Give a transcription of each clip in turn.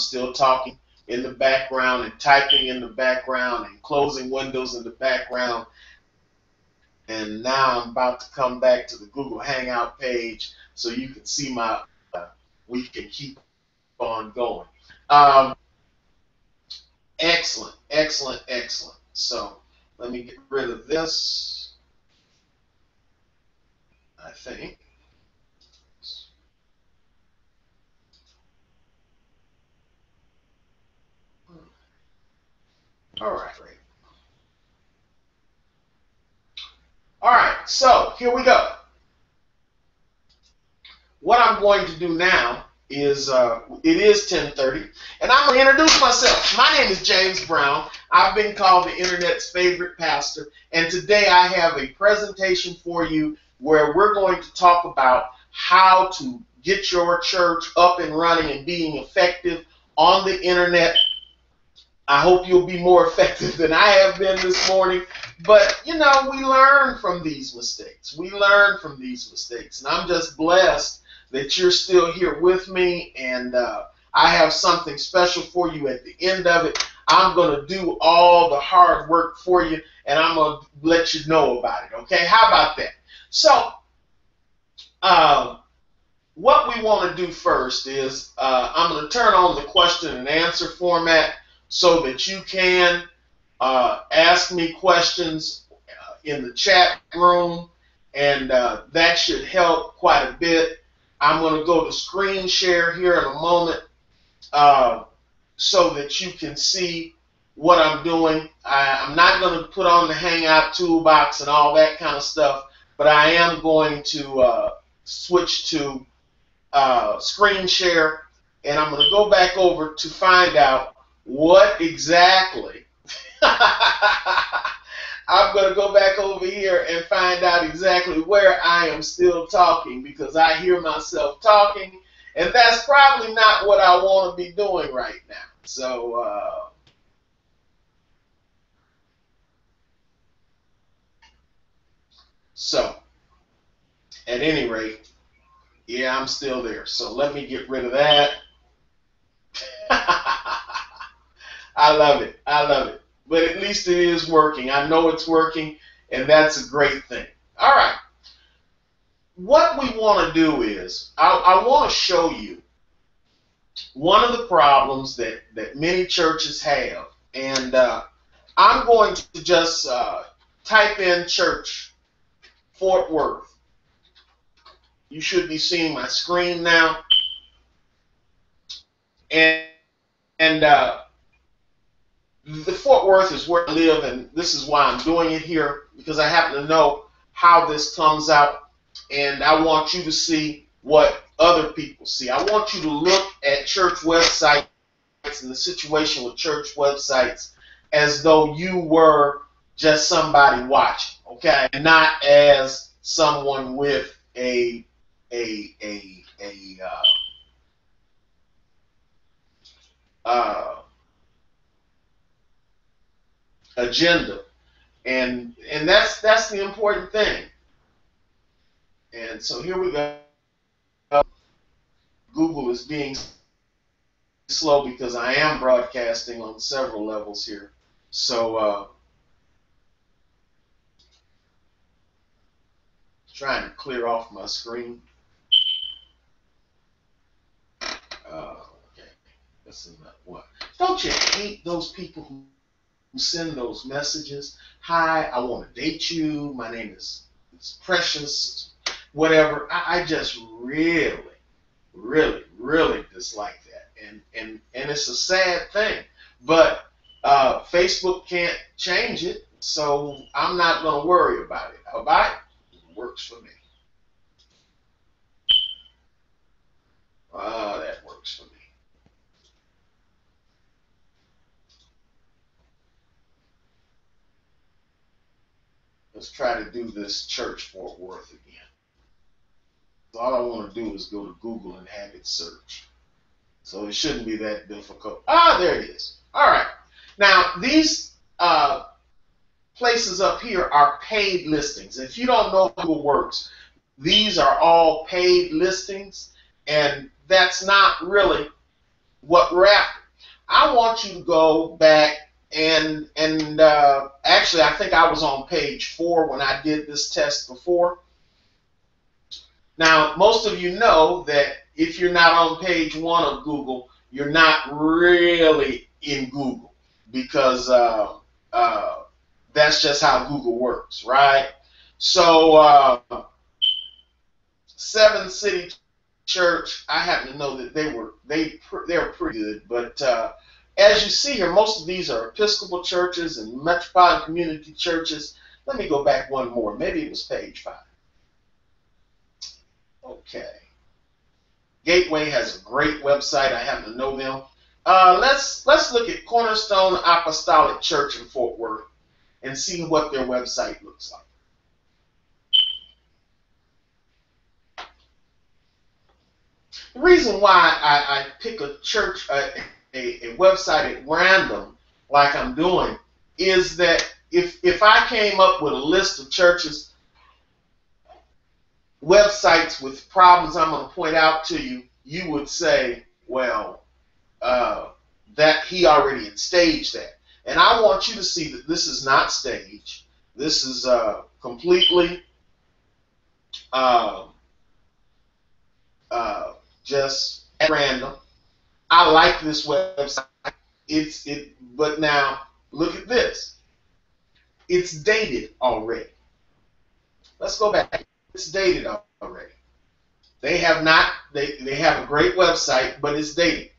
still talking in the background and typing in the background and closing windows in the background. And now I'm about to come back to the Google Hangout page so you can see my, we can keep on going. Excellent, excellent, excellent. So let me get rid of this, I think. All right, great. All right, so here we go. What I'm going to do now is, it is 10:30, and I'm going to introduce myself. My name is James Brown. I've been called the Internet's favorite pastor, and today I have a presentation for you where we're going to talk about how to get your church up and running and being effective on the Internet. I hope you'll be more effective than I have been this morning. But, you know, we learn from these mistakes. We learn from these mistakes. And I'm just blessed that you're still here with me. And I have something special for you at the end of it. I'm going to do all the hard work for you, and I'm going to let you know about it. Okay? How about that? So, what we want to do first is I'm going to turn on the question and answer format, so that you can ask me questions in the chat room, and that should help quite a bit. I'm going to go to screen share here in a moment so that you can see what I'm doing. I'm not going to put on the Hangout toolbox and all that kind of stuff, but I am going to switch to screen share, and I'm going to go back over to find out what exactly. I'm going to go back over here and find out exactly where I am still talking, because I hear myself talking, and that's probably not what I want to be doing right now. So at any rate, yeah, I'm still there. So let me get rid of that. I love it. I love it. But at least it is working. I know it's working, and that's a great thing. All right. What we want to do is, I want to show you one of the problems that many churches have. And I'm going to just type in church Fort Worth. You should be seeing my screen now. And the Fort Worth is where I live, and this is why I'm doing it here, because I happen to know how this comes out, and I want you to see what other people see. I want you to look at church websites and the situation with church websites as though you were just somebody watching, okay, and not as someone with a agenda, and that's the important thing. And so here we go. Google is being slow because I am broadcasting on several levels here. So trying to clear off my screen. Okay, this is not what. Don't you hate those people who send those messages? Hi, I want to date you. My name is Precious. Whatever. I just really dislike that, and it's a sad thing. But Facebook can't change it, so I'm not going to worry about it. It works for me. That works for me. Let's try to do this church Fort Worth again. All I want to do is go to Google and have it search. So it shouldn't be that difficult. Ah, there it is. All right. Now, these places up here are paid listings. If you don't know how Google works, these are all paid listings, and that's not really what we're after. I want you to go back and actually, I think I was on page 4 when I did this test before. Now, most of you know that if you're not on page 1 of Google, you're not really in Google, because that's just how Google works, right? So, Seven City Church, I happen to know that they're pretty good, but as you see here, most of these are Episcopal churches and metropolitan community churches. Let me go back one more. Maybe it was page 5. Okay. Gateway has a great website. I happen to know them. Let's look at Cornerstone Apostolic Church in Fort Worth and see what their website looks like. The reason why I pick a church, a website at random, like I'm doing, is that if I came up with a list of churches, websites with problems I'm going to point out to you, you would say, well, that he already had staged that. And I want you to see that this is not staged. This is completely just at random. I like this website. But now look at this. It's dated already. Let's go back. It's dated already. They have not. They have a great website, but it's dated.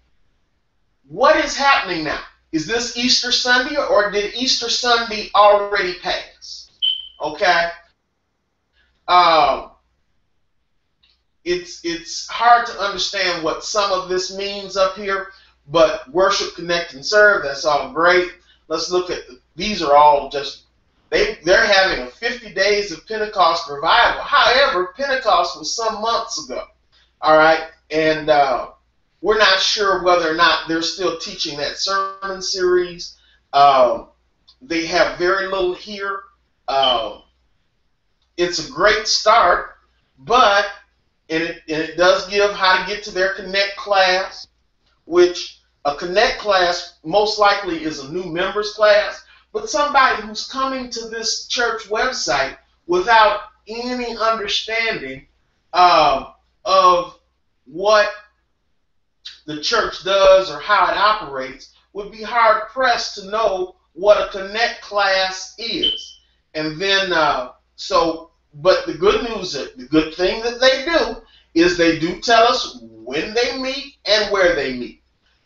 What is happening now? Is this Easter Sunday, or did Easter Sunday already pass? Okay. It's hard to understand what some of this means up here, but worship, connect, and serve, that's all great. Let's look at these are all just, they're having a 50 days of Pentecost revival. However, Pentecost was some months ago. All right, and we're not sure whether or not they're still teaching that sermon series. They have very little here. It's a great start, but it does give how to get to their Connect class, which a Connect class most likely is a new members class, but somebody who's coming to this church website without any understanding of what the church does or how it operates would be hard pressed to know what a Connect class is. And then, but the good news, the good thing that they do is they do tell us when they meet and where they meet.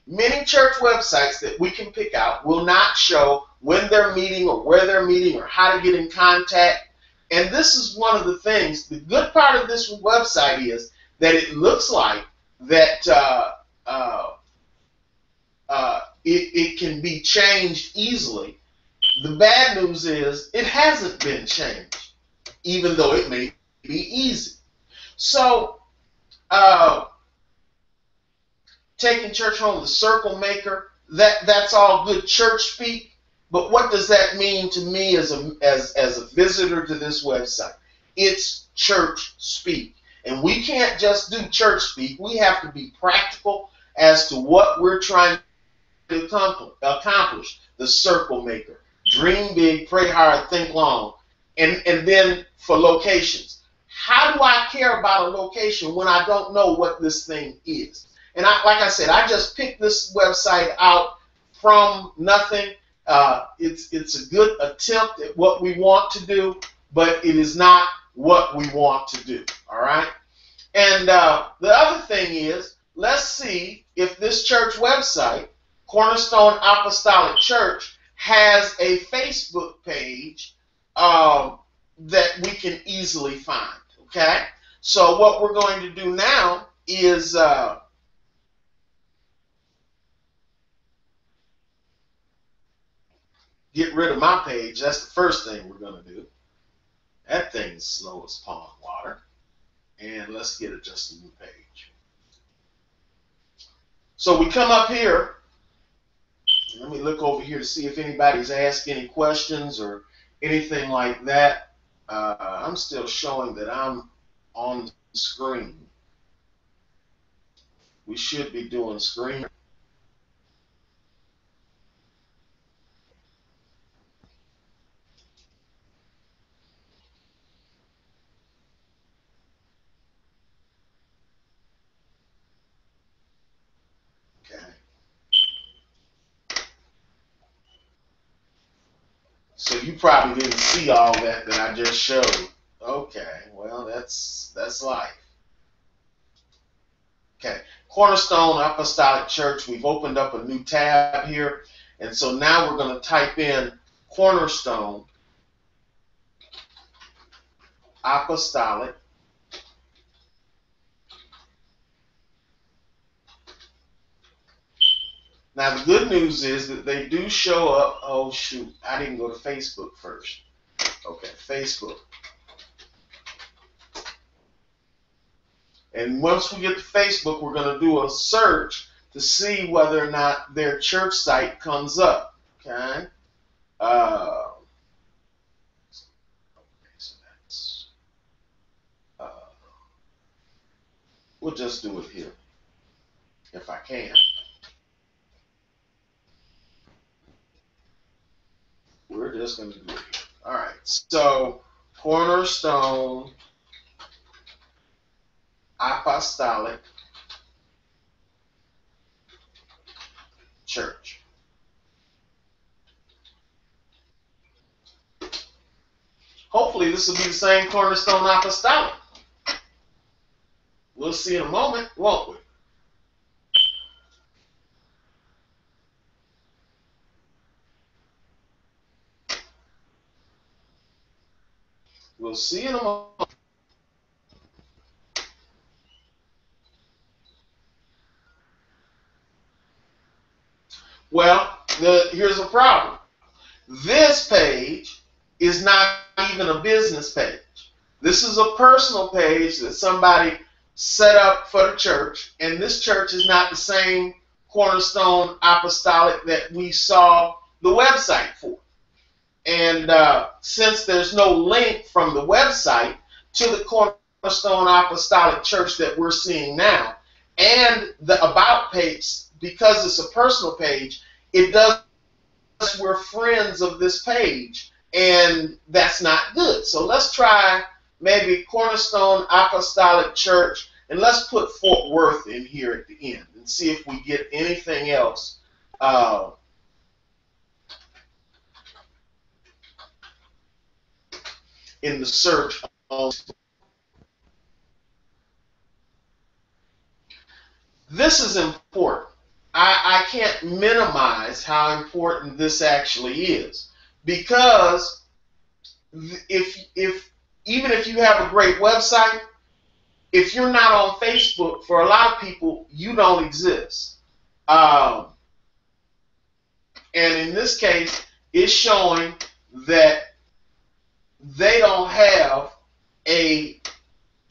Many church websites that we can pick out will not show when they're meeting or where they're meeting or how to get in contact. And this is one of the things, the good part of this website is that it looks like that it can be changed easily. The bad news is it hasn't been changed, even though it may be easy. So, taking church home, the circle maker, that's all good church speak. But what does that mean to me as a visitor to this website? It's church speak. And we can't just do church speak. We have to be practical as to what we're trying to accomplish. The circle maker. Dream big, pray hard, think long. And then for locations. How do I care about a location when I don't know what this thing is? And like I said, I just picked this website out from nothing. It's a good attempt at what we want to do, but it is not what we want to do. All right. And the other thing is, let's see if this church website, Cornerstone Apostolic Church, has a Facebook page that we can easily find. Okay. So what we're going to do now is get rid of my page. That's the first thing we're going to do. That thing's slow as pond water. And let's get it just a new page. So we come up here. Let me look over here to see if anybody's asked any questions or anything like that. I'm still showing that I'm on the screen. We should be doing screen. So you probably didn't see all that I just showed. Okay, well, that's life. Okay, Cornerstone Apostolic Church. We've opened up a new tab here, and so now we're going to type in Cornerstone Apostolic Now, the good news is that they do show up. Oh, shoot. I didn't go to Facebook first. Okay, Facebook. And once we get to Facebook, we're going to do a search to see whether or not their church site comes up. Okay? So that's, we'll just do it here, if I can. We're just going to do it here. All right. So, Cornerstone Apostolic Church. Hopefully this will be the same Cornerstone Apostolic. We'll see in a moment, won't we? We'll see in a moment. Well, here's a problem. This page is not even a business page. This is a personal page that somebody set up for the church, and this church is not the same Cornerstone Apostolic that we saw the website for. And since there's no link from the website to the Cornerstone Apostolic Church that we're seeing now, and the About page, because it's a personal page, it does. We're friends of this page, and that's not good. So let's try maybe Cornerstone Apostolic Church, and let's put Fort Worth in here at the end and see if we get anything else. In the search. This is important. I can't minimize how important this actually is, because even if you have a great website, if you're not on Facebook, for a lot of people, you don't exist. And in this case, it's showing that they don't have a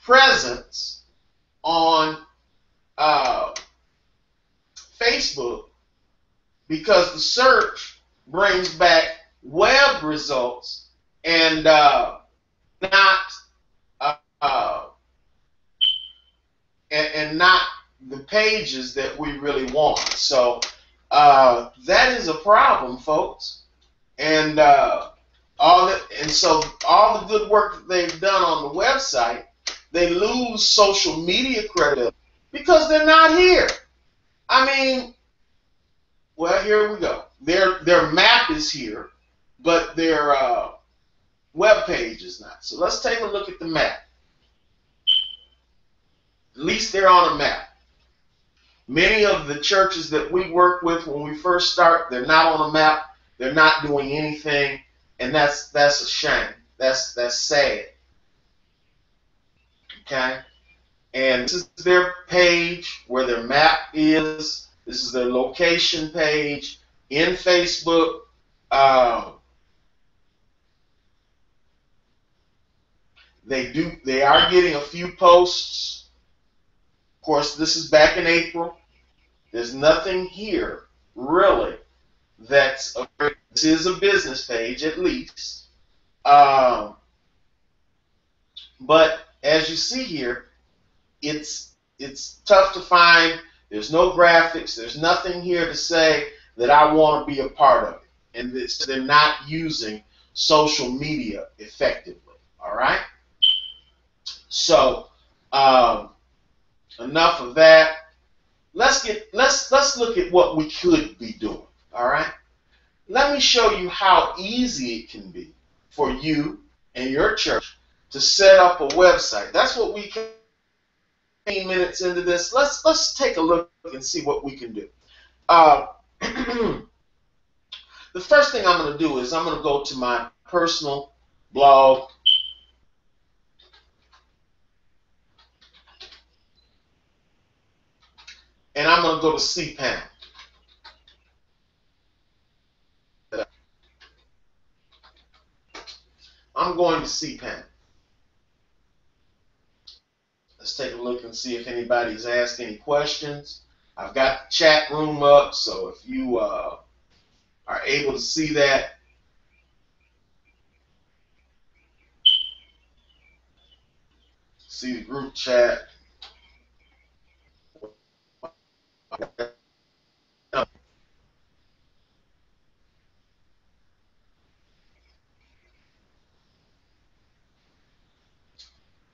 presence on Facebook, because the search brings back web results and not the pages that we really want. So that is a problem, folks. And so all the good work that they've done on the website, they lose social media credibility because they're not here. I mean, well, here we go. Their map is here, but their web page is not. So let's take a look at the map. At least they're on a map. Many of the churches that we work with when we first start, they're not on a map. They're not doing anything, and that's a shame. That's sad. Okay? And this is their page where their map is. This is their location page in Facebook. They are getting a few posts. Of course, this is back in April. There's nothing here really this is a business page at least. But as you see here, it's tough to find. There's no graphics. There's nothing here to say that I want to be a part of it. And they're not using social media effectively. All right. So enough of that. Let's look at what we could be doing. All right. let me show you how easy it can be for you and your church to set up a website. That's what we can. 15 minutes into this. Let's take a look and see what we can do. The first thing I'm going to do is I'm going to go to my personal blog. And I'm going to go to cPanel. I'm going to cPanel. Let's take a look and see if anybody's asked any questions. I've got the chat room up, so if you are able to see that, see the group chat.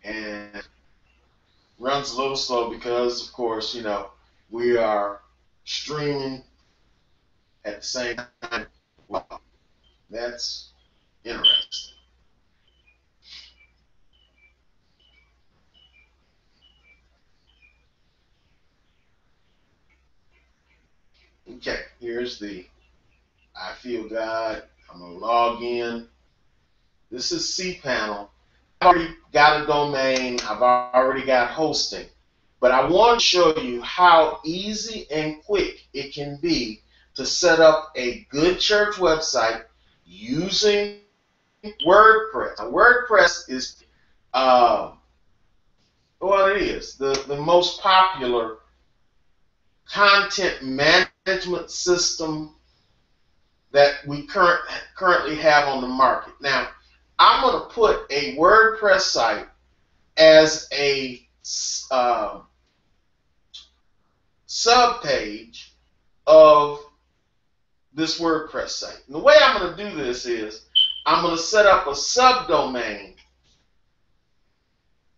And runs a little slow because, of course, we are streaming at the same time. Wow, that's interesting. Okay, here's the I Feel God. I'm going to log in. This is cPanel. I've already got a domain. I've already got hosting. But I want to show you how easy and quick it can be to set up a good church website using WordPress. Now, WordPress is, well, it is the most popular content management system that we currently have on the market. Now, I'm going to put a WordPress site as a subpage of this WordPress site. And the way I'm going to do this is I'm going to set up a subdomain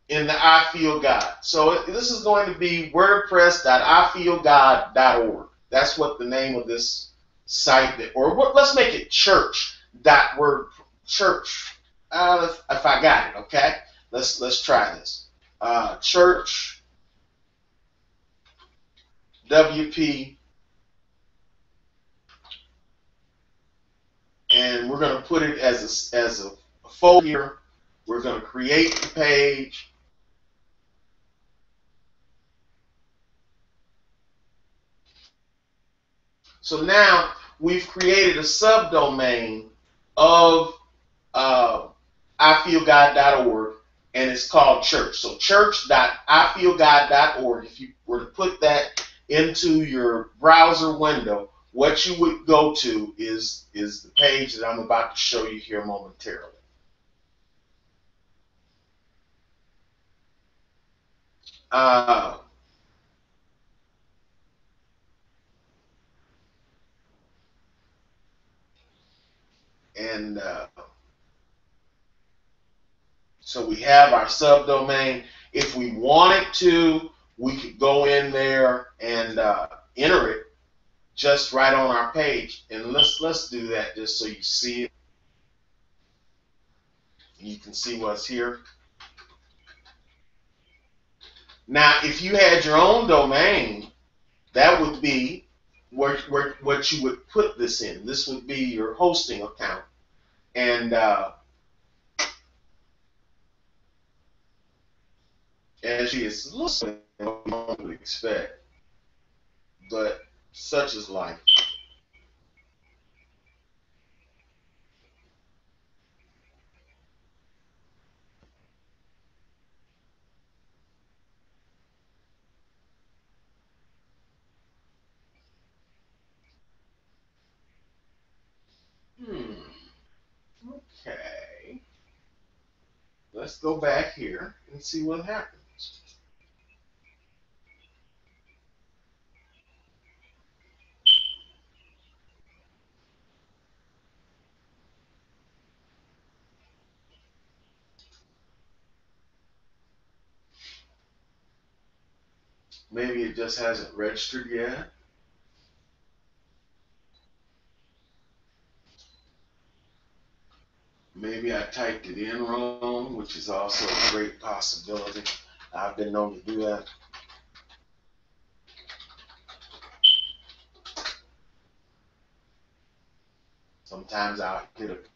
in the I Feel God. So this is going to be wordpress.ifeelgod.org. That's what the name of this site, let's make it church. If I got it, okay. Let's try this. Church WP, and we're going to put it as a folder here. We're going to create the page. So now we've created a subdomain of ifeelgod.org, and it's called church. So church.ifeelgod.org. If you were to put that into your browser window, what you would go to is the page that I'm about to show you here momentarily. And so we have our subdomain. If we wanted to, we could go in there and enter it just right on our page. And let's do that just so you see it. You can see what's here. Now, if you had your own domain, that would be what you would put this in. This would be your hosting account. And as you see, it's a little what you would expect, but such is life. Okay. Let's go back here and see what happens. Maybe it just hasn't registered yet. Maybe I typed it in wrong, which is also a great possibility. I've been known to do that. Sometimes I'll hit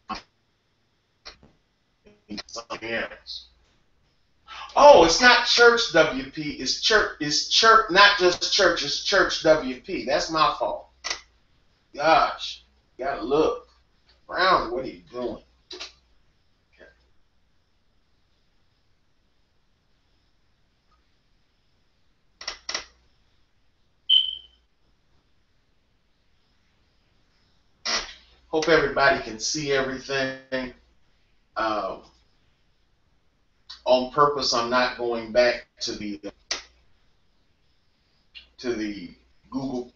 something else. Oh, it's not church WP. It's church. It's church. Not just church. It's church WP. That's my fault. Gosh, you gotta look. Brown, what are you doing? Okay. Hope everybody can see everything. Um, on purpose, I'm not going back to the Google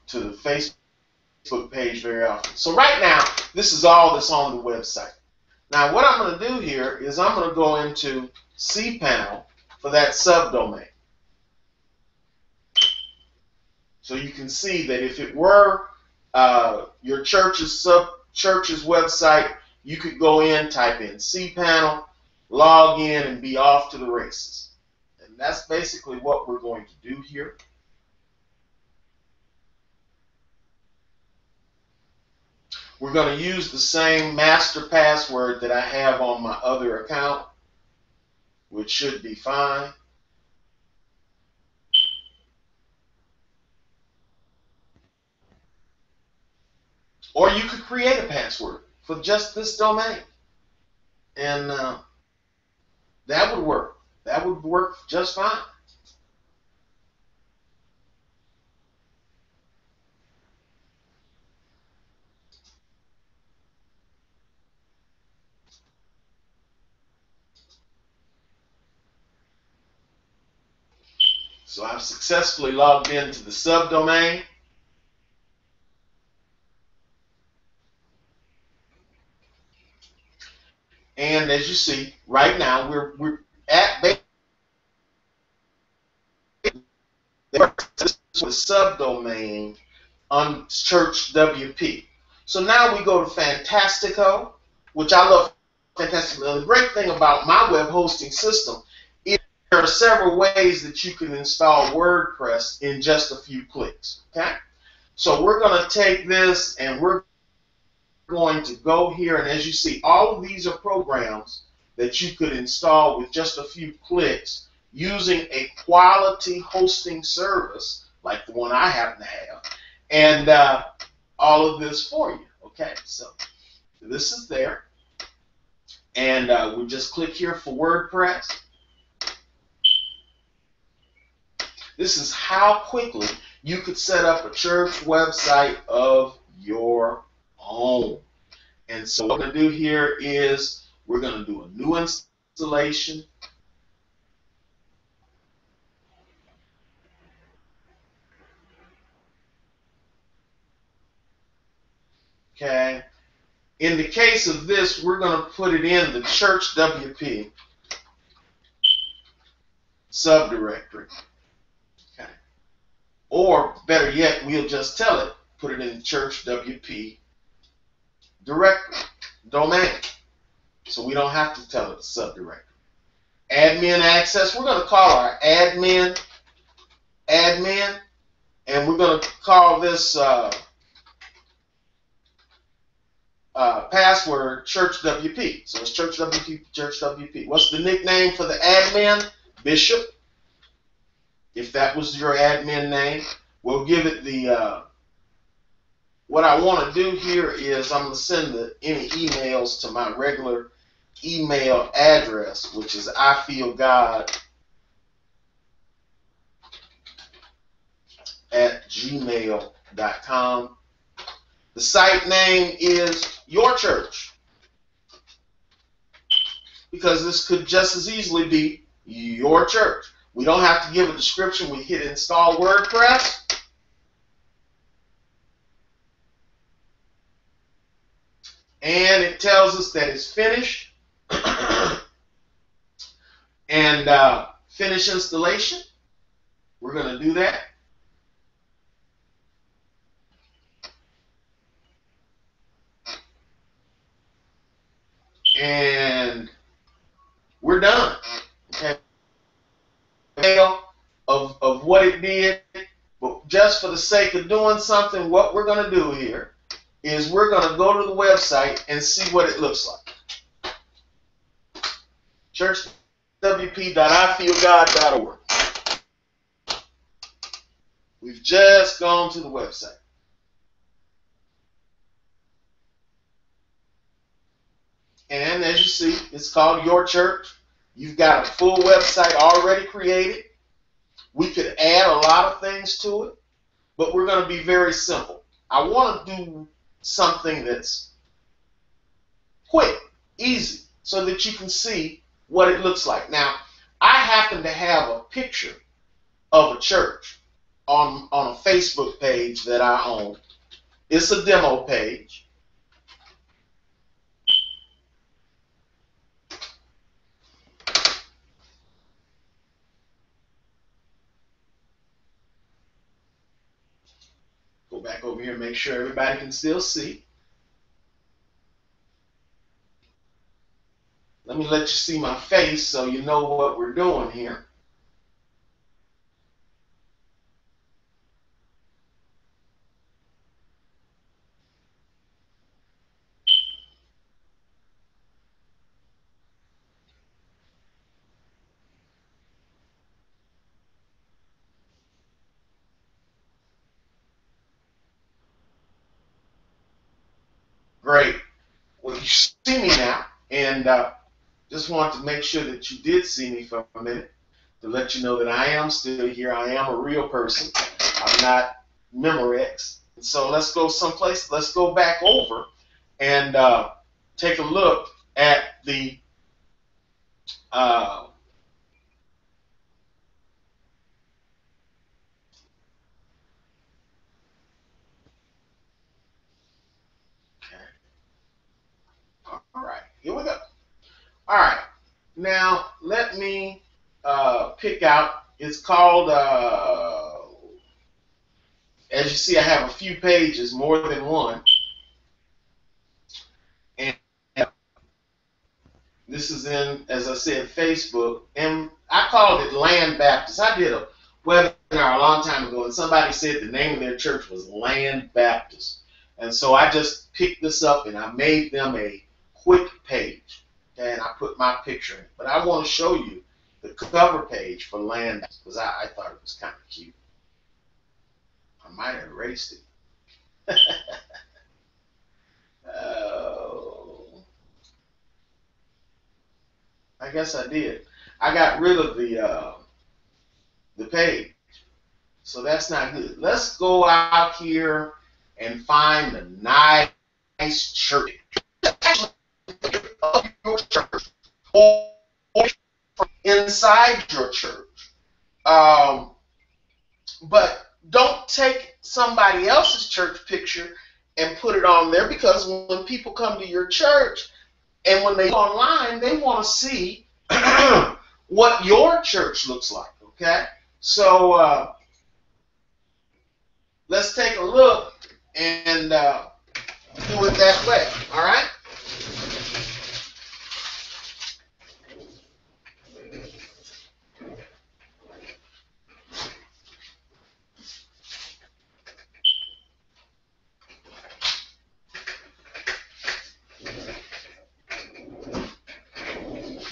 to the Facebook page very often. So right now, this is all that's on the website. Now, what I'm going to do here is I'm going to go into cPanel for that subdomain. So you can see that if it were your church's website, you could go in, type in cPanel, log in, and be off to the races. And that's basically what we're going to do here. We're going to use the same master password that I have on my other account, which should be fine. Or you could create a password for just this domain. And that would work. That would work just fine. So I've successfully logged into the subdomain. And as you see, right now we're at the subdomain on church WP. So now we go to Fantastico, which I love Fantastico. The great thing about my web hosting system is there are several ways that you can install WordPress in just a few clicks. Okay? So we're going to take this and we're going to go here, and as you see, all of these are programs that you could install with just a few clicks using a quality hosting service like the one I happen to have, and all of this for you. Okay, so this is there, and we just click here for WordPress. This is how quickly you could set up a church website of your own. And so what we're going to do here is we're going to do a new installation. Okay. In the case of this, we're going to put it in the church WP subdirectory. Okay. Or better yet, we'll just tell it, put it in the church WP directory, domain. So we don't have to tell it the subdirectory. Admin access, we're going to call our admin, and we're going to call this password church WP. So it's church WP. What's the nickname for the admin? Bishop. If that was your admin name, we'll give it the. What I want to do here is I'm going to send any emails to my regular email address, which is ifeelgod@gmail.com. The site name is your church, because this could just as easily be your church. We don't have to give a description. We hit install WordPress. And it tells us that it's finished. And finish installation. We're going to do that. and we're done. Okay. Of what it did, but just for the sake of doing something, what we're going to do here is we're going to go to the website and see what it looks like. churchwp.ifeelgod.org. We've just gone to the website. And as you see, it's called Your Church. You've got a full website already created. We could add a lot of things to it, but we're going to be very simple. I want to do something that's quick, easy, so that you can see what it looks like. Now, I happen to have a picture of a church on a Facebook page that I own. It's a demo page. Go back over here and make sure everybody can still see. Let me let you see my face so you know what we're doing here. Great. Well, you see me now, and just want to make sure that you did see me for a minute to let you know that I am still here. I am a real person. I'm not Memorex. And so let's go someplace. Let's go back over and take a look at the okay. All right. Here we go. All right. Now let me pick out. It's called. As you see, I have a few pages, more than one. And this is in, as I said, Facebook. And I called it Land Baptist. I did a webinar a long time ago, and somebody said the name of their church was Land Baptist. And so I just picked this up, and I made them a quick page. Okay, and I put my picture in it. But I want to show you the cover page for Land Baptist, because I thought it was kind of cute. I might have erased it. Oh, I guess I did. I got rid of the page, so that's not good. Let's go out here and find a nice church of your church or inside your church. But don't take somebody else's church picture and put it on there, because when people come to your church and when they go online, they want to see what your church looks like, okay? So let's take a look and do it that way, all right?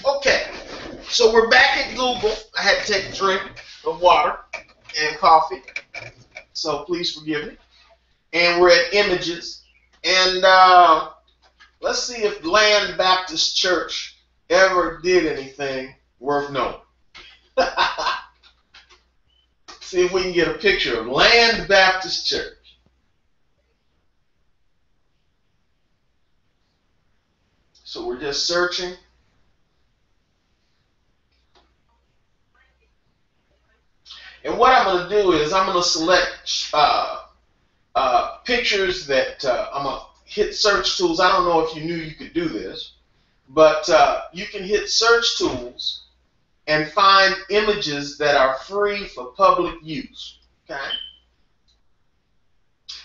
Okay, so we're back at Google. I had to take a drink of water and coffee, so please forgive me. And we're at images. And let's see if Land Baptist Church ever did anything worth knowing. See if we can get a picture of Land Baptist Church. So we're just searching. And what I'm going to do is I'm going to select pictures that I'm going to hit search tools. I don't know if you knew you could do this, but you can hit search tools and find images that are free for public use. Okay.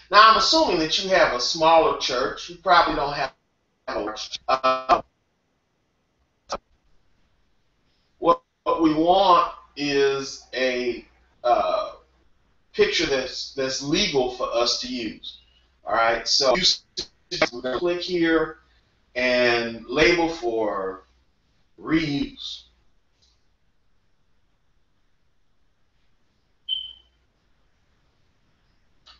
Now I'm assuming that you have a smaller church. You probably don't have a large church. what we want is a picture that's legal for us to use. All right, so we're going to click here and label for reuse.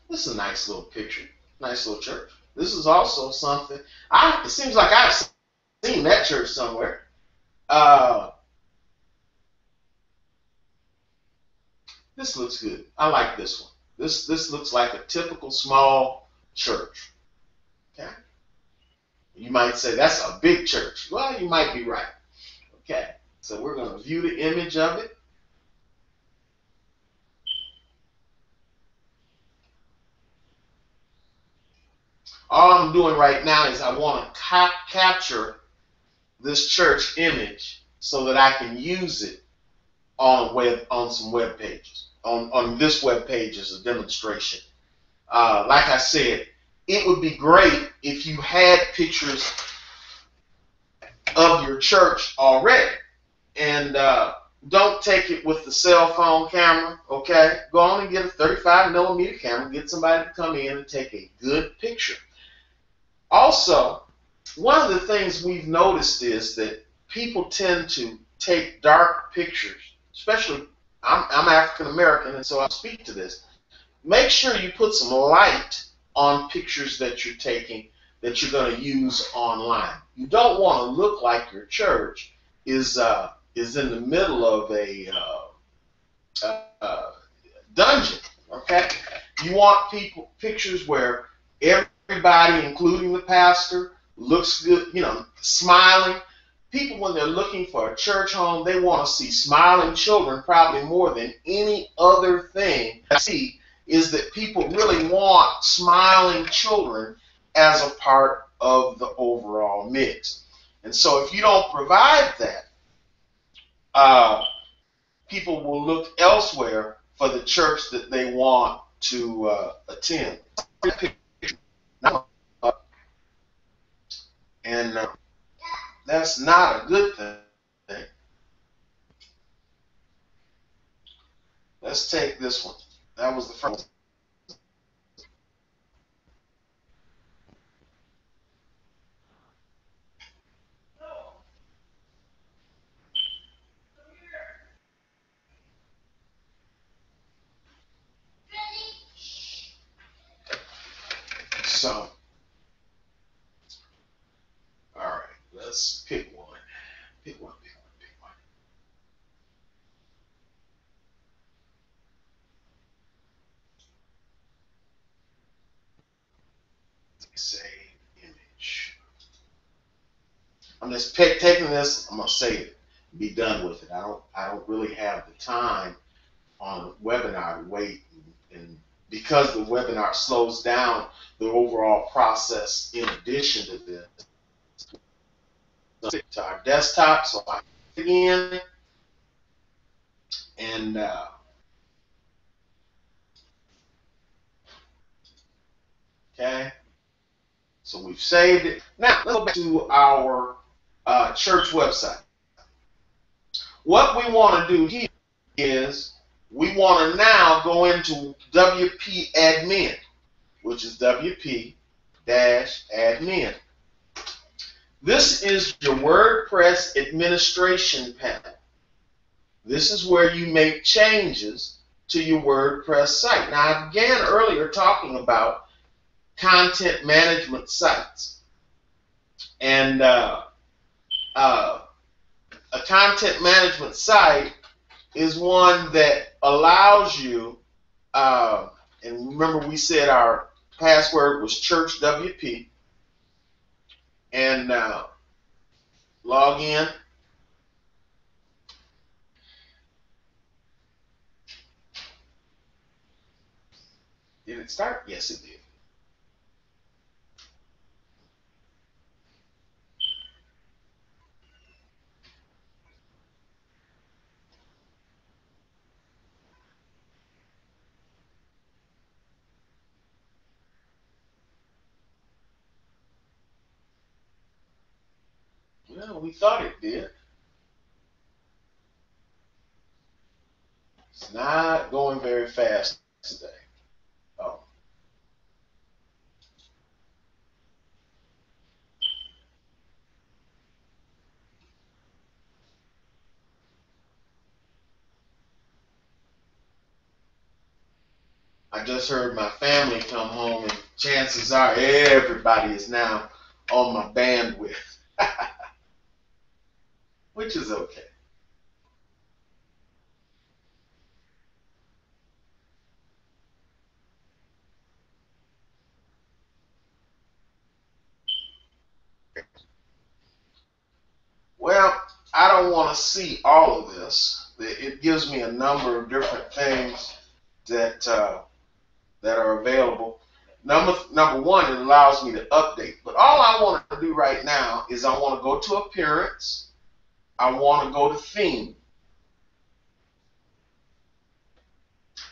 This is a nice little picture, nice little church. This is also something, it seems like I've seen that church somewhere. This looks good. I like this one. This looks like a typical small church. Okay. You might say that's a big church. Well, you might be right. Okay. So we're going to view the image of it. All I'm doing right now is I want to capture this church image so that I can use it on some web pages. On this web page as a demonstration. Like I said, it would be great if you had pictures of your church already. And don't take it with the cell phone camera, okay? Go on and get a 35mm camera. Get somebody to come in and take a good picture. Also, one of the things we've noticed is that people tend to take dark pictures, especially I'm African American, and so I speak to this. Make sure you put some light on pictures that you're taking that you're going to use online. You don't want to look like your church is in the middle of a dungeon. Okay, you want pictures where everybody, including the pastor, looks good. You know, smiling. People, when they're looking for a church home, they want to see smiling children probably more than any other thing. I see is that people really want smiling children as a part of the overall mix. And so if you don't provide that, people will look elsewhere for the church that they want to attend. And that's not a good thing. Let's take this one. That was the first one. So, all right, let's pick one. Pick one. Save image. I'm just taking this. I'm gonna save it. Be done with it. I don't really have the time on a webinar to wait, and because the webinar slows down the overall process. In addition to this, to our desktop, so I can again and okay. So we've saved it. Now let's go back to our church website. What we want to do here is we want to now go into WP admin, which is WP-admin. This is your WordPress administration panel. This is where you make changes to your WordPress site. Now, I began earlier talking about content management sites. And a content management site is one that allows you, and remember we said our password was churchwp, and log in. Did it start? Yes, it did. Well, we thought it did. It's not going very fast today. Oh. I just heard my family come home, and chances are everybody is now on my bandwidth, which is okay. Well, I don't want to see all of this. It gives me a number of different things that that are available. Number one, it allows me to update. But all I want to do right now is I want to go to appearance. I want to go to theme.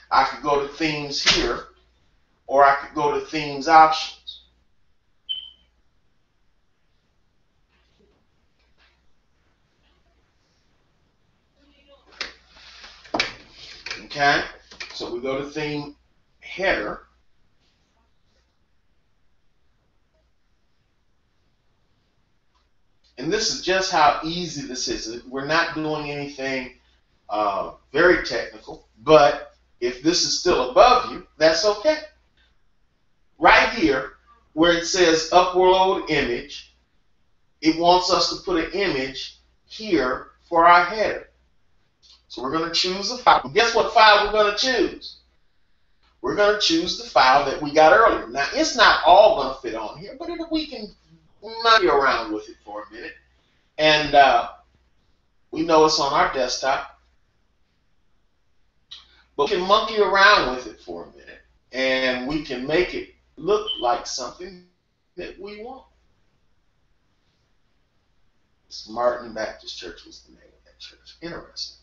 I could go to themes here, or I could go to themes options. Okay, so we go to theme header. And this is just how easy this is. We're not doing anything very technical, but if this is still above you, that's okay. Right here, where it says upload image, it wants us to put an image here for our header. So we're going to choose a file. Guess what file we're going to choose? We're going to choose the file that we got earlier. Now, it's not all going to fit on here, but we can monkey around with it for a minute. And we know it's on our desktop, but we can monkey around with it for a minute, and we can make it look like something that we want. Martin Baptist Church was the name of that church. Interesting.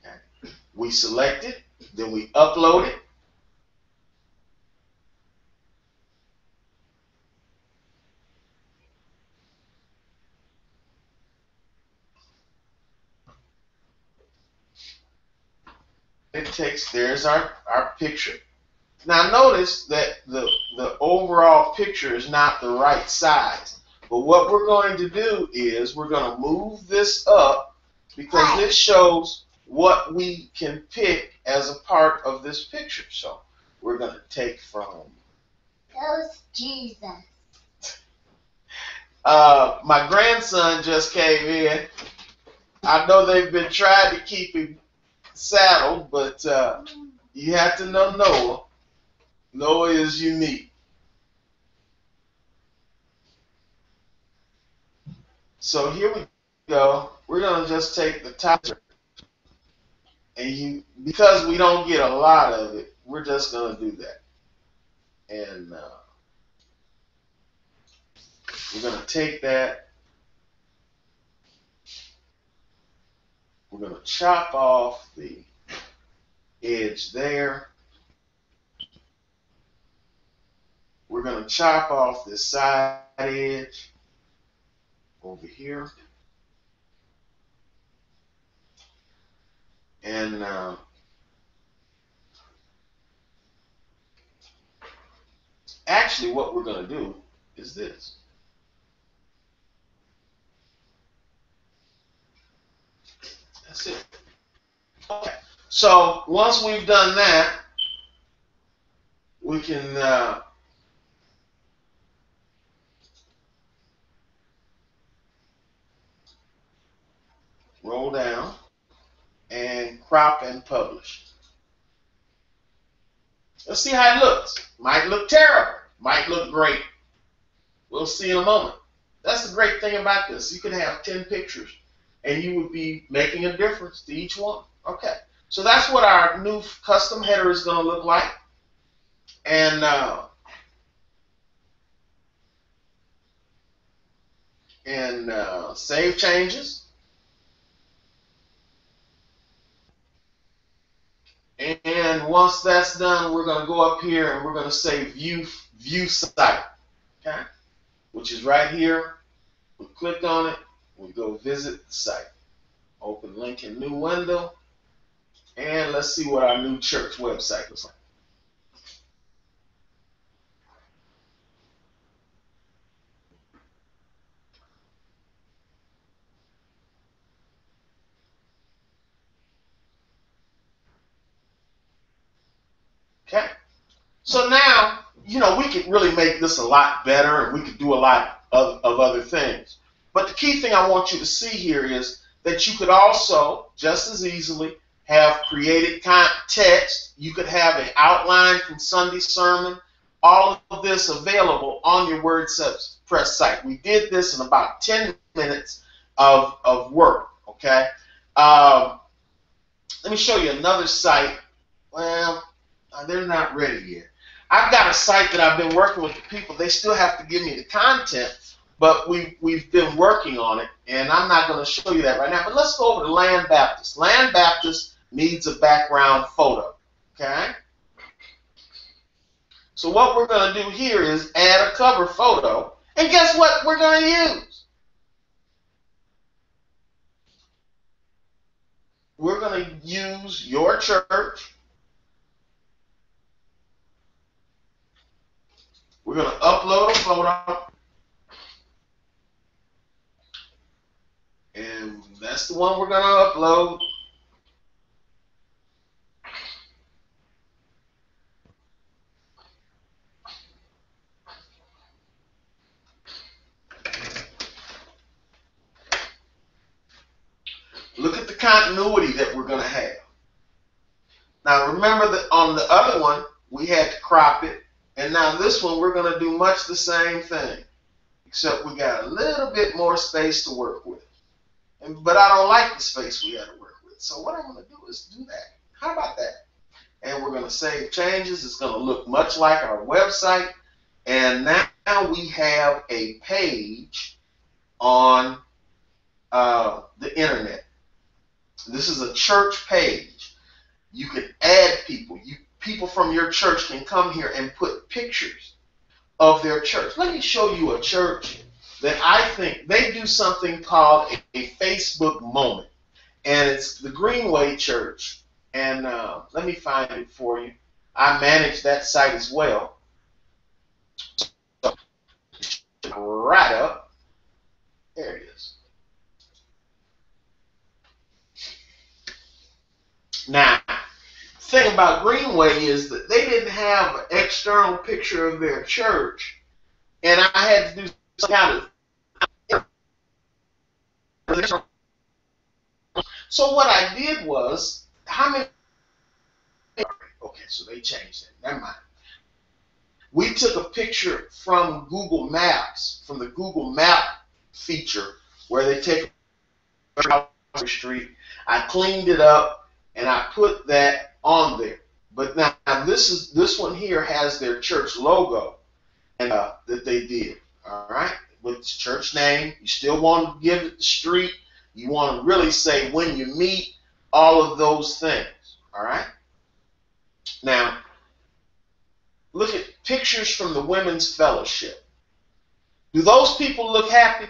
Okay. We select it, then we upload it. It takes, there's our picture. Now notice that the overall picture is not the right size. But what we're going to do is we're going to move this up because this shows what we can pick as a part of this picture. So we're going to take from Ghost Jesus. My grandson just came in. I know they've been trying to keep him saddled, but you have to know Noah. Noah is unique. So here we go. We're going to just take the top, and because we don't get a lot of it, we're just going to do that. And we're going to take that. We're going to chop off the edge there. We're going to chop off this side edge over here. And actually what we're going to do is this. That's it. Okay. So once we've done that, we can roll down and crop and publish. Let's see how it looks. Might look terrible. Might look great. We'll see in a moment. That's the great thing about this. You could have 10 pictures and you would be making a difference to each one. Okay. So that's what our new custom header is going to look like. And save changes. And once that's done, we're going to go up here and we're going to say view site, okay? Which is right here. We click on it. We go visit the site. Open link in new window. And let's see what our new church website looks like. Okay. So now, we could really make this a lot better and we could do a lot of other things. But the key thing I want you to see here is that you could also just as easily have created text. You could have an outline from Sunday sermon. All of this available on your WordPress site. We did this in about 10 minutes of work. Okay. Let me show you another site. Well, they're not ready yet. I've got a site that I've been working with the people. They still have to give me the content, but we've been working on it, and I'm not going to show you that right now. But let's go over to Land Baptist. Land Baptist needs a background photo. Okay? So what we're going to do here is add a cover photo, and guess what we're going to use? We're going to use your church. We're going to upload a photo. And that's the one we're going to upload. Look at the continuity that we're going to have. Now remember that on the other one, we had to crop it. And now this one, we're going to do much the same thing, except we got a little bit more space to work with. But I don't like the space we had to work with. So what I'm going to do is do that. How about that? And we're going to save changes. It's going to look much like our website. And now we have a page on the internet. This is a church page. You can add people. People from your church can come here and put pictures of their church. Let me show you a church that I think they do something called a Facebook moment. And it's the Greenway Church. And let me find it for you. I manage that site as well. So, right up. There it is. Now, the thing about Greenway is that they didn't have an external picture of their church, and I had to do some kind of. So what I did was, how many? Okay, so they changed it. Never mind. We took a picture from Google Maps, from the Google Map feature, where they take a street. I cleaned it up and I put that on there. But now this one here has their church logo and that they did. All right, with the church name. You still want to give it the street. You want to really say when you meet, all of those things. All right. Now, look at pictures from the Women's Fellowship. Do those people look happy?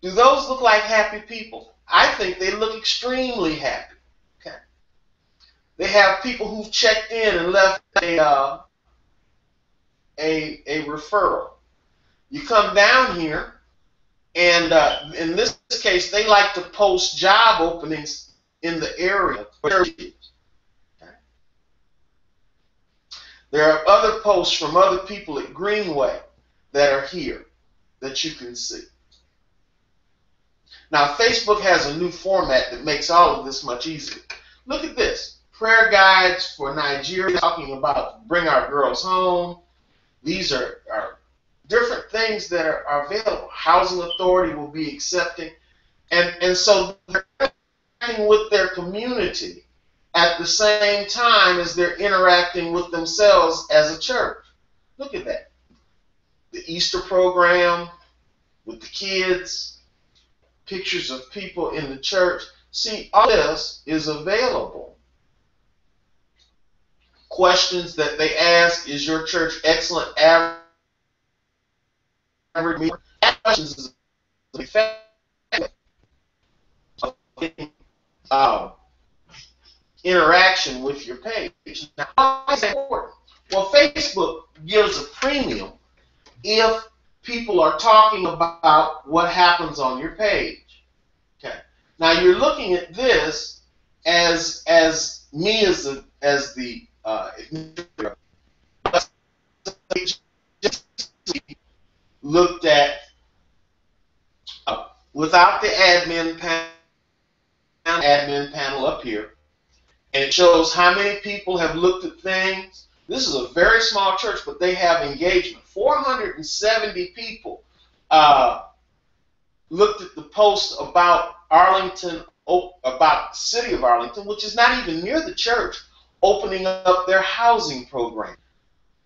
Do those look like happy people? I think they look extremely happy. Okay. They have people who've checked in and left a referral. You come down here, and in this case, they like to post job openings in the area where church is. Okay. There are other posts from other people at Greenway that are here that you can see. Now, Facebook has a new format that makes all of this much easier. Look at this. Prayer guides for Nigeria, talking about bring our girls home. These are different things that are available. Housing Authority will be accepting. And so they're interacting with their community at the same time as they're interacting with themselves as a church. Look at that. The Easter program with the kids, pictures of people in the church. See, all this is available. Questions that they ask, is your church excellent, average? Questions is effective. interaction with your page. Now, why is that important? Well, Facebook gives a premium if people are talking about what happens on your page. Okay. Now you're looking at this as me as the looked at without the admin panel up here, and it shows how many people have looked at things. This is a very small church, but they have engagement. 470 people looked at the post about Arlington, about the city of Arlington, which is not even near the church, opening up their housing program.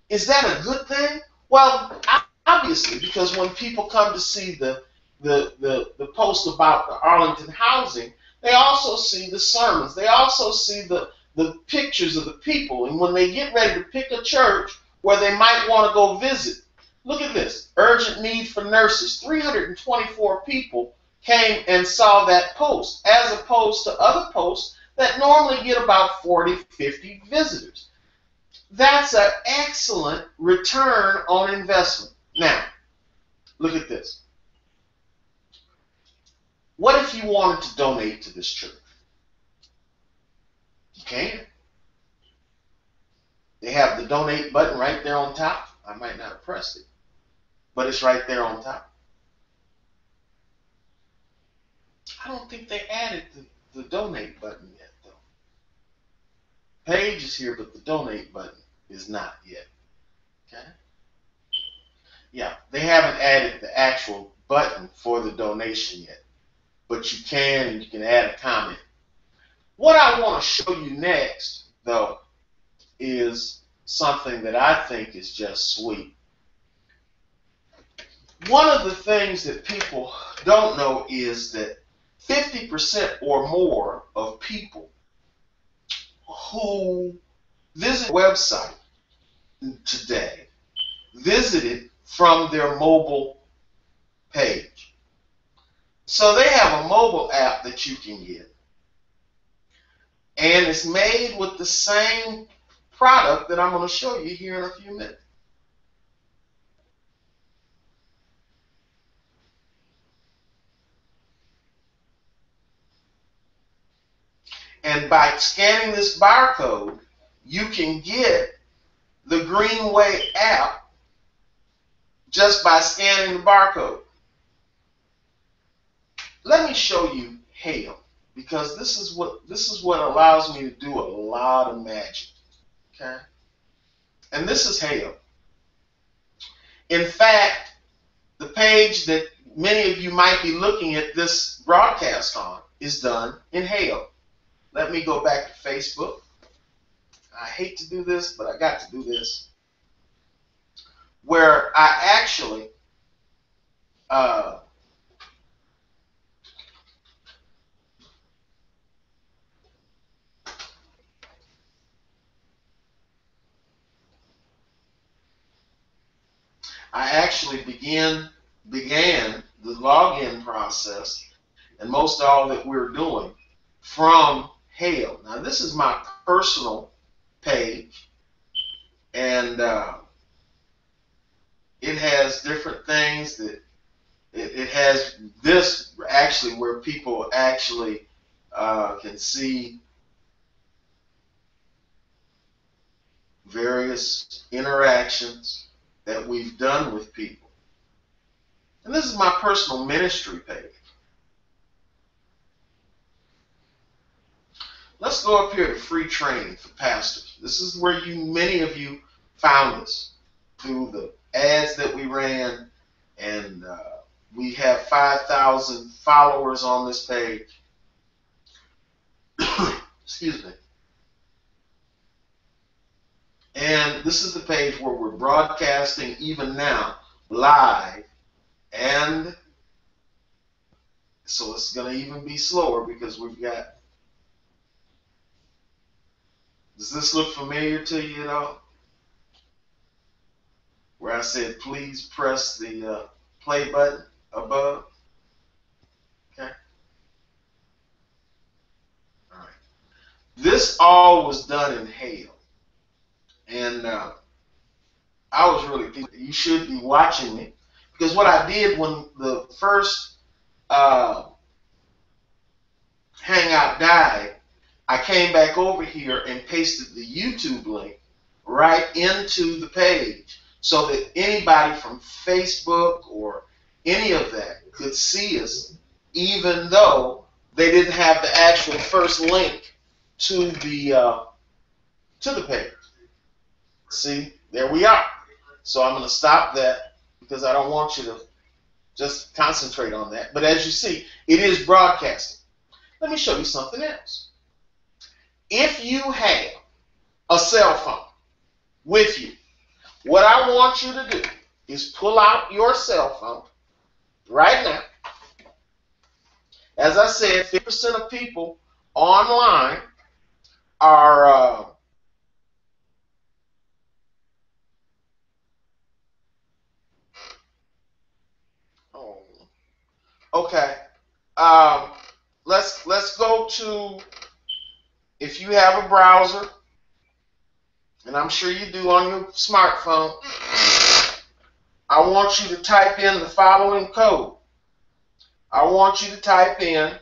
Is that a good thing? Well, obviously, because when people come to see the post about the Arlington housing, they also see the sermons. They also see the pictures of the people. And when they get ready to pick a church where they might want to go visit, look at this. Urgent need for nurses. 324 people came and saw that post, as opposed to other posts that normally get about 40, 50 visitors. That's an excellent return on investment. Now, look at this. What if you wanted to donate to this church? You can. They have the donate button right there on top. I might not have pressed it, but it's right there on top. I don't think they added the donate button yet, though. Page is here, but the donate button is not yet. Okay? Yeah, they haven't added the actual button for the donation yet, but you can, and you can add a comment. What I want to show you next, though, is something that I think is just sweet. One of the things that people don't know is that 50% or more of people who visit the website today visited from their mobile page. So they have a mobile app that you can get, and it's made with the same product that I'm going to show you here in a few minutes. And by scanning this barcode, you can get the Greenway app just by scanning the barcode. Let me show you Hail, because this is what allows me to do a lot of magic. Okay? And this is Hail. In fact, the page that many of you might be looking at this broadcast on is done in Hail. Let me go back to Facebook. I hate to do this, but I got to do this. Where I actually began the login process and most all that we're doing from Hail. Now this is my personal page, and it has different things that it has this actually where people actually can see various interactions that we've done with people. And this is my personal ministry page. Let's go up here to free training for pastors. This is where many of you found us through the ads that we ran, and we have 5,000 followers on this page. Excuse me. And this is the page where we're broadcasting even now live, and so it's going to even be slower because we've got. Does this look familiar to you at all? Where I said, please press the play button above. Okay. All right. This all was done in hell. And I was really pleased. You should be watching me. Because what I did when the first Hangout died, I came back over here and pasted the YouTube link right into the page so that anybody from Facebook or any of that could see us, even though they didn't have the actual first link to the page. See, there we are. So I'm going to stop that because I don't want you to just concentrate on that. But as you see, it is broadcasting. Let me show you something else. If you have a cell phone with you, what I want you to do is pull out your cell phone right now. As I said, 50% of people online are okay. Let's go to, if you have a browser, and I'm sure you do on your smartphone, I want you to type in the following code. I want you to type in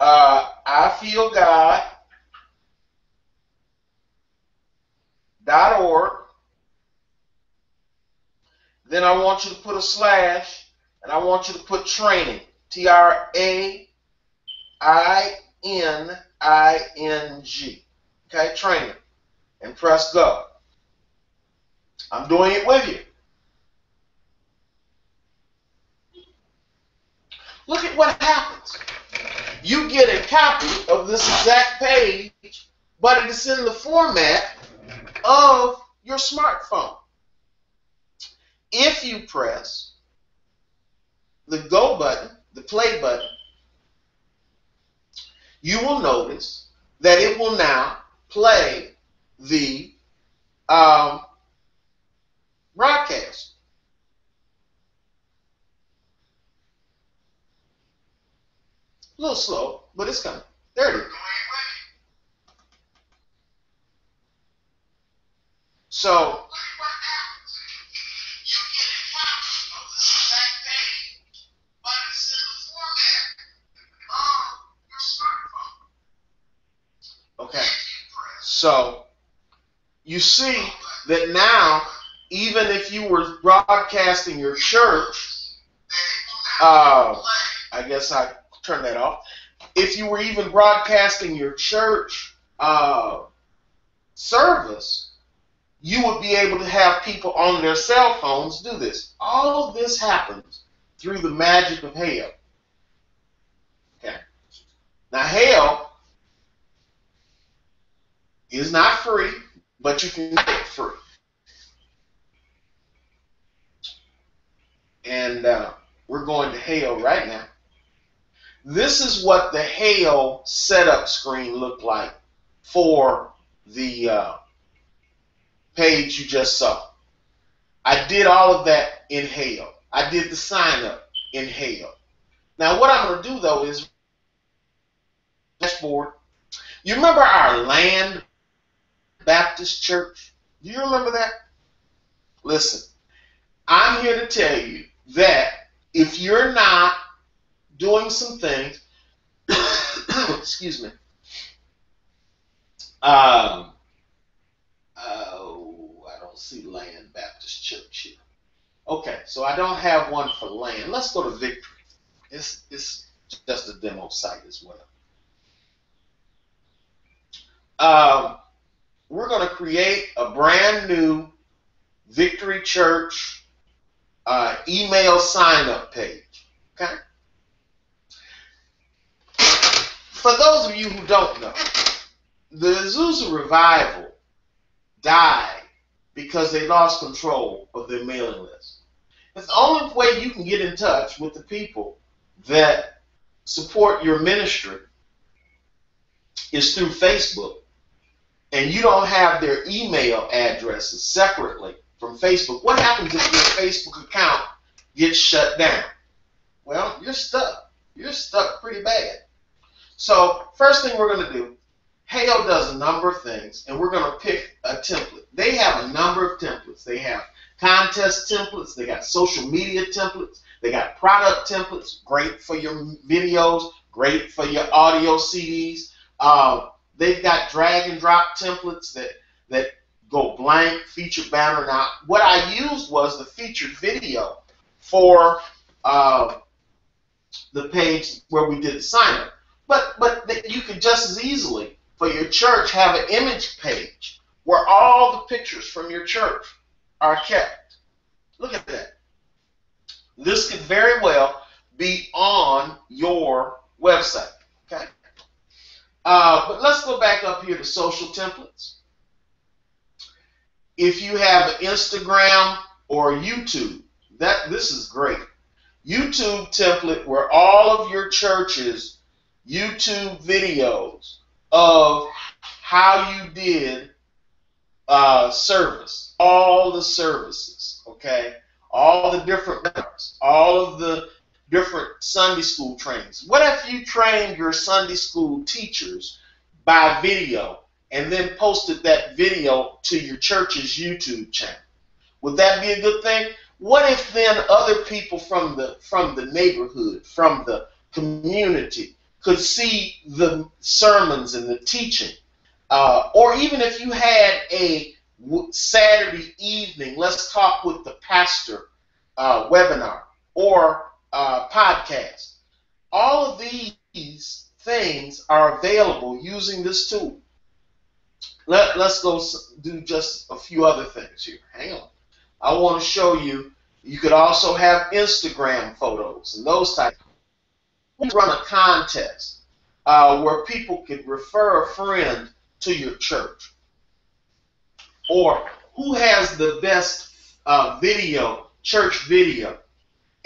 ifeelgod.org. Then I want you to put a slash, and I want you to put training, TRAINING. Okay, training, and press go. I'm doing it with you. Look at what happens. You get a copy of this exact page, but it's in the format of your smartphone. If you press the go button, the play button, you will notice that it will now play the broadcast. A little slow, but it's coming. There it is. So, okay, so you see that now, even if you were broadcasting your church, I guess I turn that off. If you were even broadcasting your church service, you would be able to have people on their cell phones do this. All of this happens through the magic of hell. Okay. Now, hell is not free, but you can get it free. And we're going to hell right now. This is what the hell setup screen looked like for the page you just saw. I did all of that in hell. I did the sign up in hell. Now what I'm going to do though is dashboard. You remember our Land Baptist Church? Do you remember that? Listen, I'm here to tell you that if you're not doing some things, excuse me, I don't see Land Baptist Church here. Okay, so I don't have one for Land. Let's go to Victory. It's just a demo site as well. We're going to create a brand new Victory Church email sign-up page. Okay? For those of you who don't know, the Azusa Revival died because they lost control of their mailing list. It's the only way you can get in touch with the people that support your ministry is through Facebook. And you don't have their email addresses separately from Facebook. What happens if your Facebook account gets shut down? Well, you're stuck. You're stuck pretty bad. So first thing we're going to do, Hangout does a number of things, and we're going to pick a template. They have a number of templates. They have contest templates. They got social media templates. They got product templates, great for your videos, great for your audio CDs. They've got drag and drop templates that go blank, featured banner. Now, what I used was the featured video for the page where we did the sign up. But you could just as easily, for your church, have an image page where all the pictures from your church are kept. Look at that. This could very well be on your website. Okay. But let's go back up here to social templates. If you have Instagram or YouTube, this is great. YouTube template where all of your church's YouTube videos of how you did service, all the services, okay, all the different webinars, all of the different Sunday school trainings. What if you trained your Sunday school teachers by video and then posted that video to your church's YouTube channel? Would that be a good thing? What if then other people from the neighborhood, from the community, could see the sermons and the teaching? Or even if you had a Saturday evening, let's talk with the pastor webinar or podcast. All of these things are available using this tool. Let's go do just a few other things here. Hang on. I want to show you, you could also have Instagram photos and those types. We run a contest where people could refer a friend to your church. Or who has the best video, church video,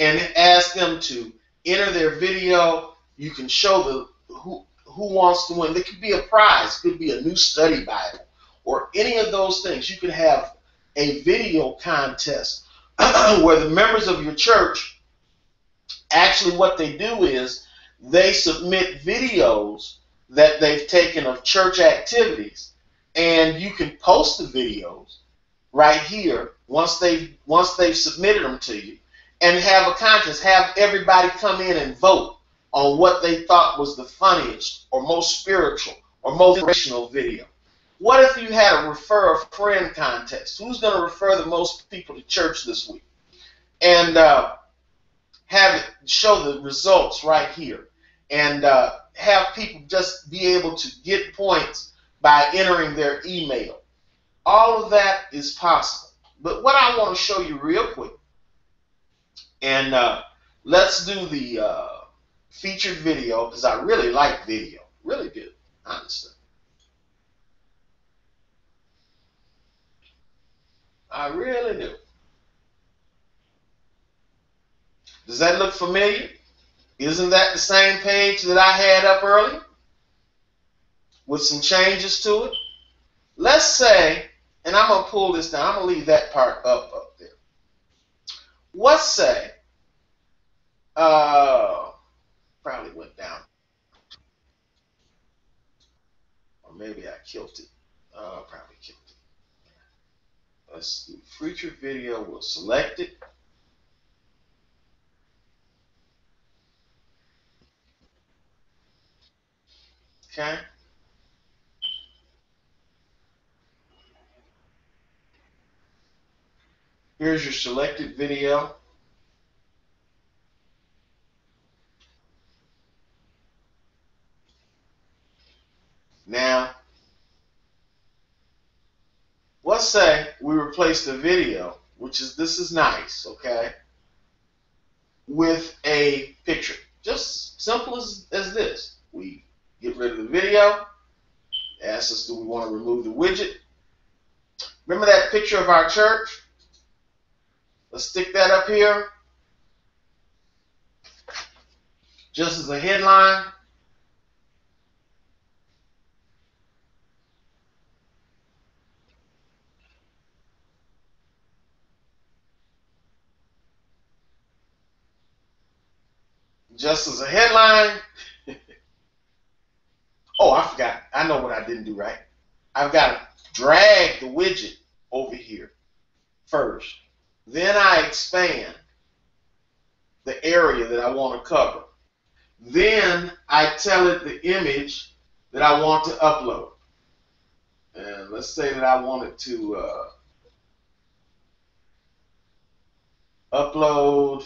and ask them to enter their video. You can show who wants to win. There could be a prize. It could be a new study Bible or any of those things. You could have a video contest where the members of your church, actually what they do is they submit videos that they've taken of church activities, and you can post the videos right here once they've submitted them to you, and have a contest, have everybody come in and vote on what they thought was the funniest or most spiritual or most inspirational video. What if you had a refer a friend contest? Who's going to refer the most people to church this week? And have it show the results right here. And have people just be able to get points by entering their email. All of that is possible. But what I want to show you real quick, and let's do the featured video, because I really like video. Really do, honestly. I really do. Does that look familiar? Isn't that the same page that I had up earlier with some changes to it? Let's say, and I'm going to pull this down. I'm going to leave that part up there. Let's say, probably went down. Or maybe I killed it. Probably killed it. Let's do featured video. We'll select it. Okay. Here's your selected video. Now, let's say we replace the video, this is nice, okay, with a picture. Just simple as this. We get rid of the video. Ask us, do we want to remove the widget? Remember that picture of our church? Let's stick that up here. Just as a headline. Just as a headline. Oh, I forgot. I know what I didn't do right. I've got to drag the widget over here first. Then I expand the area that I want to cover. Then I tell it the image that I want to upload. And let's say that I want it to upload.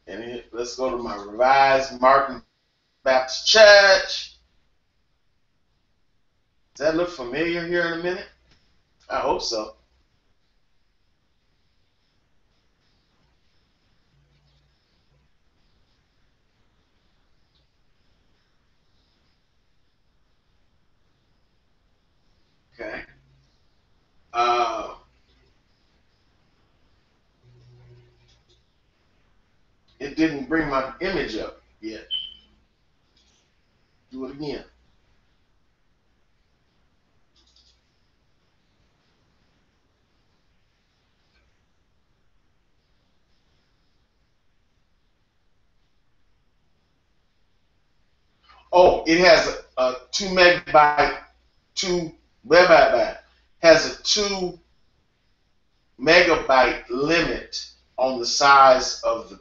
And let's go to my revised Martin Baptist Church. Does that look familiar here in a minute? I hope so. Okay. It didn't bring my image up yet. Do it again. Oh, it has a 2 megabyte, 2 megabyte, has a 2 megabyte limit on the size of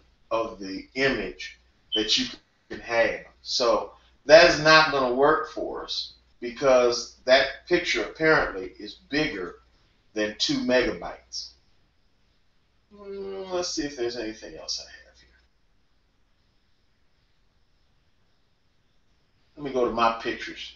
the image that you can have. So that is not going to work for us because that picture apparently is bigger than 2 megabytes. Let's see if there's anything else I have here. Let me go to my pictures.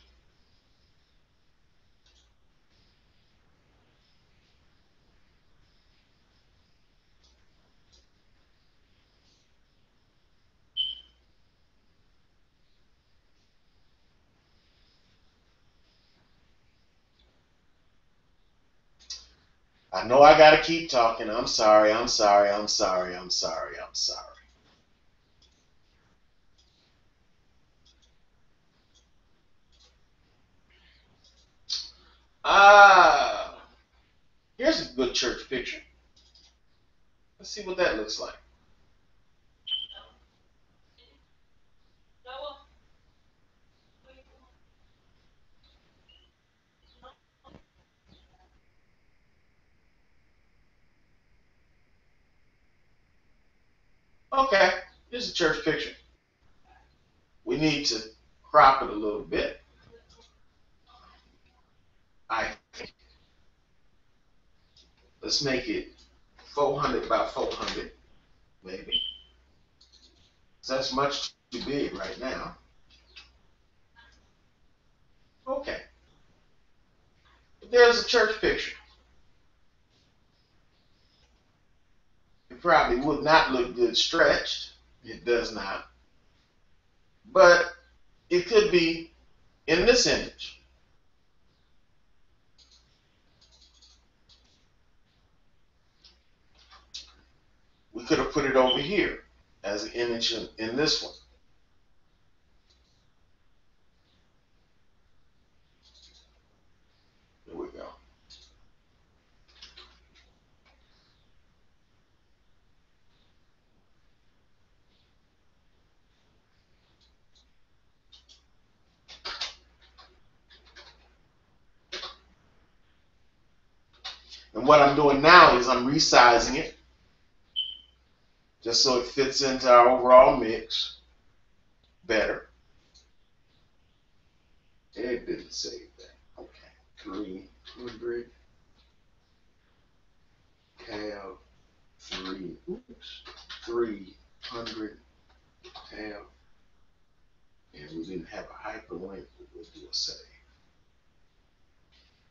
I know I got to keep talking. I'm sorry. I'm sorry. I'm sorry. I'm sorry. I'm sorry. Here's a good church picture. Let's see what that looks like. Okay, here's a church picture. We need to crop it a little bit. I think. Let's make it 400 by 400, maybe. So that's much too big right now. Okay. There's a church picture. It probably would not look good stretched. It does not. But it could be in this image. We could have put it over here as an image in this one. There we go. And what I'm doing now is I'm resizing it just so it fits into our overall mix better. It didn't save that. Okay. 300 tab 300 tab, and we didn't have a hyperlink, but we'll do a save.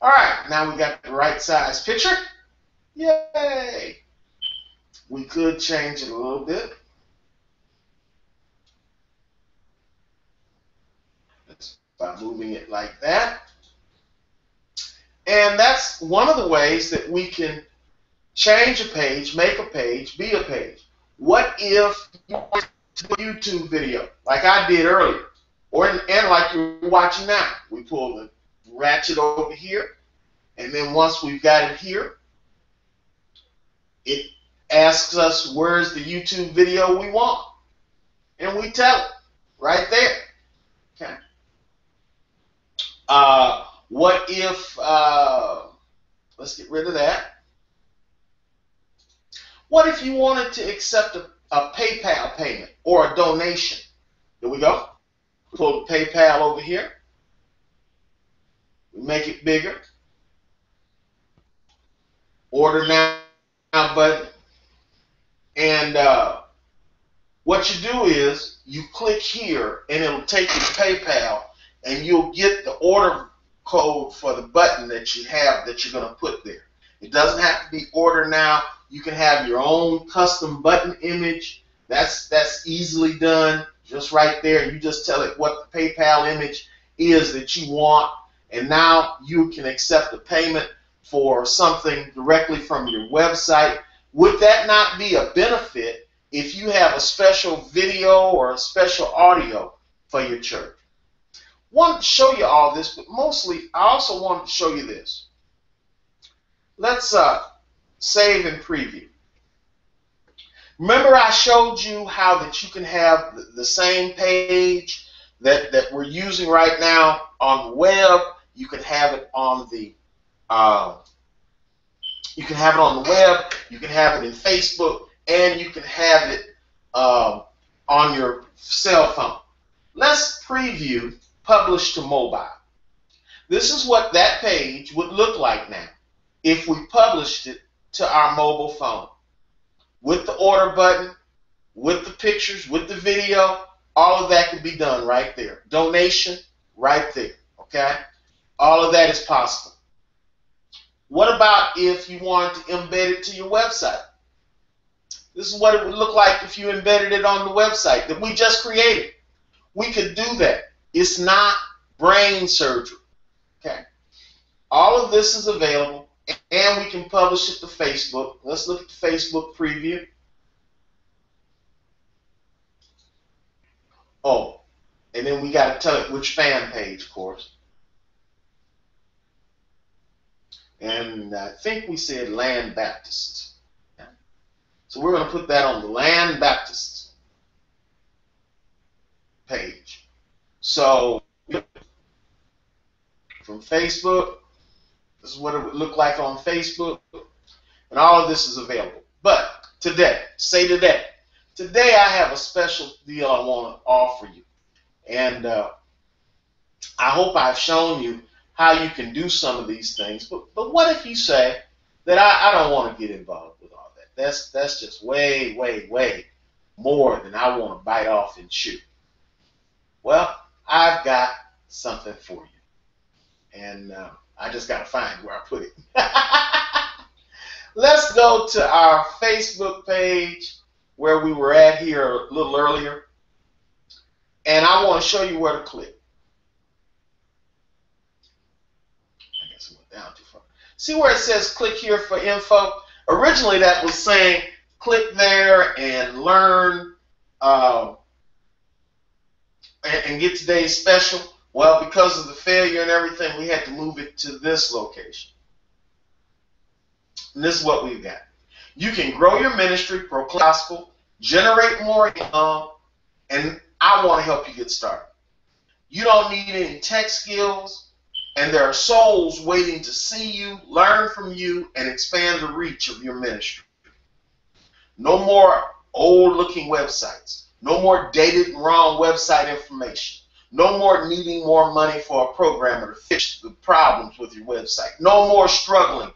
All right, now we got the right size picture. Yay! We could change it a little bit. That's by moving it like that. And that's one of the ways that we can change a page, make a page, be a page. What if you want to do a YouTube video like I did earlier, and like you're watching now? We pull the ratchet over here, and then once we've got it here, it asks us where's the YouTube video we want, and we tell it right there. Okay. What if, let's get rid of that. What if you wanted to accept a PayPal payment or a donation? Here we go. Pull the PayPal over here. We make it bigger. Order now button. And what you do is you click here and it'll take you to PayPal and you'll get the order code for the button that you have that you're going to put there. It doesn't have to be order now. You can have your own custom button image. That's easily done just right there. You just tell it what the PayPal image is that you want, and now you can accept a payment for something directly from your website. Would that not be a benefit if you have a special video or a special audio for your church? I wanted to show you all this, but mostly I also wanted to show you this. Let's save and preview. Remember I showed you how that you can have the same page that we're using right now on the web. You can have it on the web, you can have it in Facebook, and you can have it on your cell phone. Let's preview publish to mobile. This is what that page would look like now if we published it to our mobile phone. With the order button, with the pictures, with the video, all of that can be done right there. Donation, right there, okay? All of that is possible. What about if you wanted to embed it to your website? This is what it would look like if you embedded it on the website that we just created. We could do that. It's not brain surgery, okay? All of this is available, and we can publish it to Facebook. Let's look at the Facebook preview. Oh, and then we got to tell it which fan page, of course. And I think we said Land Baptists. So we're going to put that on the Land Baptists page. So from Facebook, this is what it would look like on Facebook. And all of this is available. But today, today I have a special deal I want to offer you. And I hope I've shown you how you can do some of these things. But what if you say that I don't want to get involved with all that? That's just way, way, way more than I want to bite off and chew. Well, I've got something for you. And I just got to find where I put it. Let's go to our Facebook page where we were at here a little earlier. And I want to show you where to click. I guess it went down too far. See where it says click here for info? Originally that was saying click there and learn and get today's special. Well, because of the failure and everything, we had to move it to this location. And this is what we've got. You can grow your ministry, proclaim the gospel, generate more income, and I want to help you get started. You don't need any tech skills, and there are souls waiting to see you, learn from you, and expand the reach of your ministry. No more old-looking websites. No more dated and wrong website information. No more needing more money for a programmer to fix the problems with your website. No more struggling